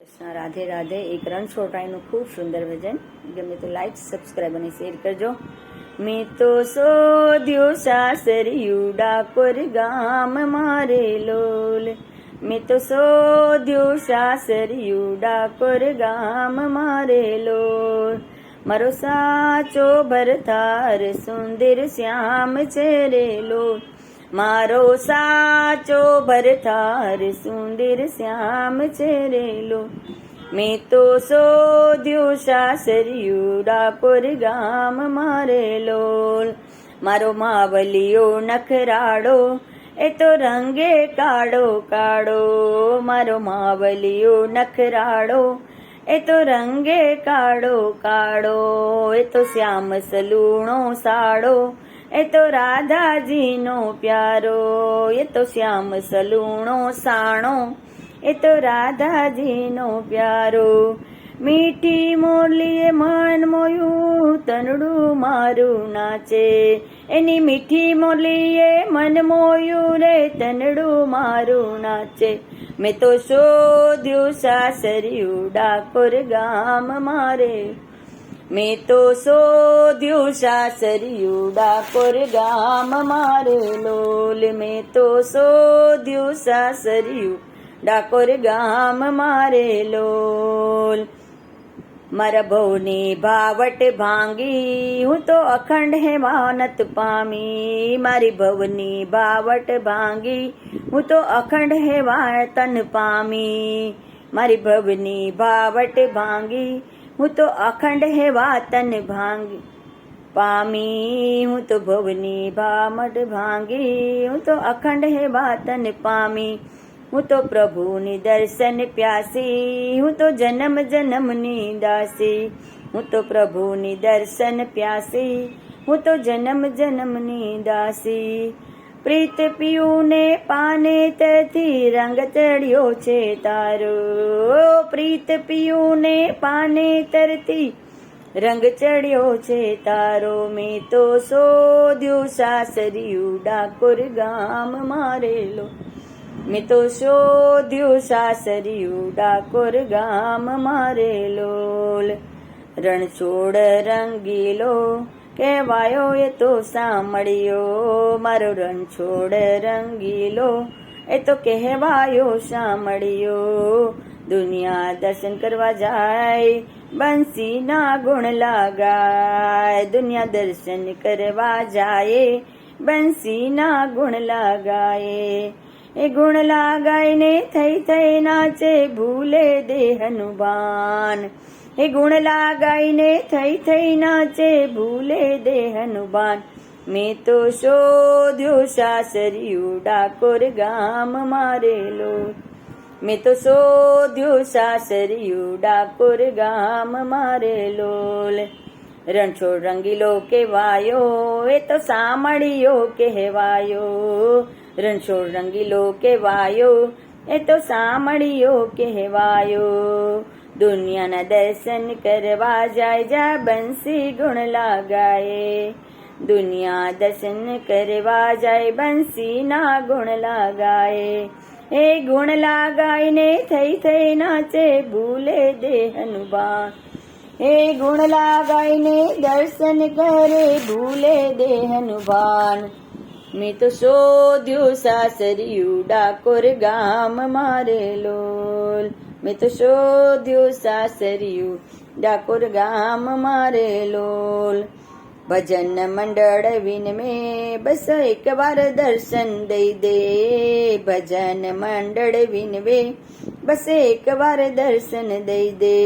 કૃષ્ણ રાધે રાધે. એક રણછોડરાયનું ખૂબ સુંદર ભજન. ગમે તો લાઈક, સબસ્ક્રાઈબ અને શેર કરજો. મેં તો શોધ્યું સાસરિયું ડાકોર ગામ મારે લોલ. મેં તો શોધ્યું સાસરિયું ડાકોર ગામ મારે લોલ. મારો સાચો ભરતાર સુંદર શ્યામ છે રે લોલ. મારો સાચો ભરતાર સુંદર શ્યામ છે રે લો. મેં તો શોધ્યું સાસરિયું ડાકોર ગામ મારે લોલ. મારો માવલિયો નખરાડો એ તો રંગે કાળો કાળો. મારો માવલિયો નખરાડો એ તો રંગે કાળો કાળો. એ તો શ્યામ સલૂણો સાડો એ તો રાધાજીનો પ્યારો. એ તો શ્યામ સલૂણો સાણો એ તો રાધાજીનો પ્યારો. મીઠી મોરલીએ મન મોયું તનડું મારું નાચે. એની મીઠી મોરલીએ મન મોયું રે તનડું મારું નાચે. મેં તો શોધ્યું સાસરિયું ડાકોર ગામ મારે. મેં તો શોધ્યું સાસરિયું ડાકોર ગામ મારે લોલ. મેં તો શોધ્યું સાસરિયું ડાકોર ગામ મારે લોલ. મારા ભવની ભાવટ ભાંગી હું તો અખંડ હેવાનત પામી. મારી ભવની ભાવટ ભાંગી હું તો અખંડ હેવાતન પામી. મારી ભવની ભાવટ ભાંગી હું તો અખંડ હેવાતન ભાંગી પામી. હું તો ભવની ભામટ ભાંગી હું તો અખંડ હેવાતન પામી. હું તો પ્રભુની દર્શન પ્યાસી હું તો જન્મ જન્મની દાસી. હું તો પ્રભુની દર્શન પ્યાસી હું તો જન્મ જન્મની દાસી. પ્રીત પિયુને પાને તેથી રંગ ચડ્યો છે તારો. પ્રીત પિયુને પાને તરતી રંગ ચડ્યો છે તારો. મેં તો શોધ્યું સાસરિયું ડાકોર ગામ મારેલો. મેં તો શોધ્યું સાસરિયું ડાકોર ગામ મારે લોલ. રણછોડ રંગીલો કહેવાયો એ તો સાંભળ્યો. મારો રણછોડ રંગીલો એ તો કહેવાયો સાંભળ્યો. દુનિયા દર્શન કરવા જાય બંસીના ગુણ લાગાય. દુનિયા દર્શન કરવા જાય બંસીના ગુણ લાગાય. એ ગુણ લાગાઈને થઈ થઈ નાચે ભૂલે દેહનું ભાન. એ ગુણ લાગાઈને થઈ થઈ નાચે ભૂલે દેહનું ભાન. મેં તો શોધ્યું સાસરિયું ડાકોર ગામ મારે લોલ. મેં તો શોધ્યું સાસરિયું ડાકોર ગામ મારે લોલ. રણછોડ રંગીલો કહેવાયો એ તો સાંભળ્યો કહેવાયો. રણછોડ રંગીલો કહેવાયો એ તો સાંભળ્યો કહેવાયો. દુનિયાના દર્શન કરવા જાય જા બંસી ગુણ લાગાય. દુનિયા દર્શન કરવા જાય બંસીના ગુણ લાગાય. એ ગુણ લાગાઈને થઈ થઈ નાચે ભૂલે દેહનું ભાન. એ ગુણ લાગાઈને દર્શન કરે ભૂલે દેહનું ભાન. મેં તો શોધ્યું સાસરિયું ડાકોર ગામ મારે લોલ. મેં તો શોધ્યું સાસરિયું ડાકોર ગામ મારે લોલ. ભજન મંડળ વિનમે બસ એકવાર દર્શન દઈ દે. ભજન મંડળ વિનવે બસ એકવાર દર્શન દઈ દે.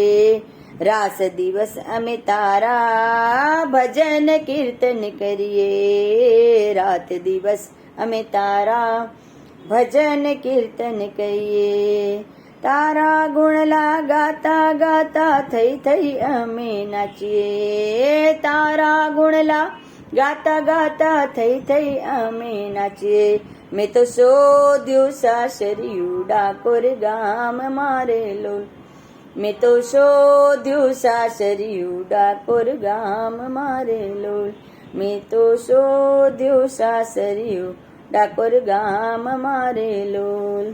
રાસ દિવસ અમે તારા ભજન કીર્તન કરીએ. રાત દિવસ અમે તારા ભજન કીર્તન કરીએ. તારા ગુણલા ગાતા ગાતા થઈ થઈ અમે નાચીએ. તારા ગુણલા ગાતા ગાતા થઈ થઈ અમે નાચીએ. મેં તો શોધ્યું સાસરિયું ડાકોર ગામ મારે લોલ. મેં તો શોધ્યું સાસરિયું ડાકોર ગામ મારે લોલ. મેં તો શોધ્યું સાસરિયું ડાકોર ગામ મારે લોલ.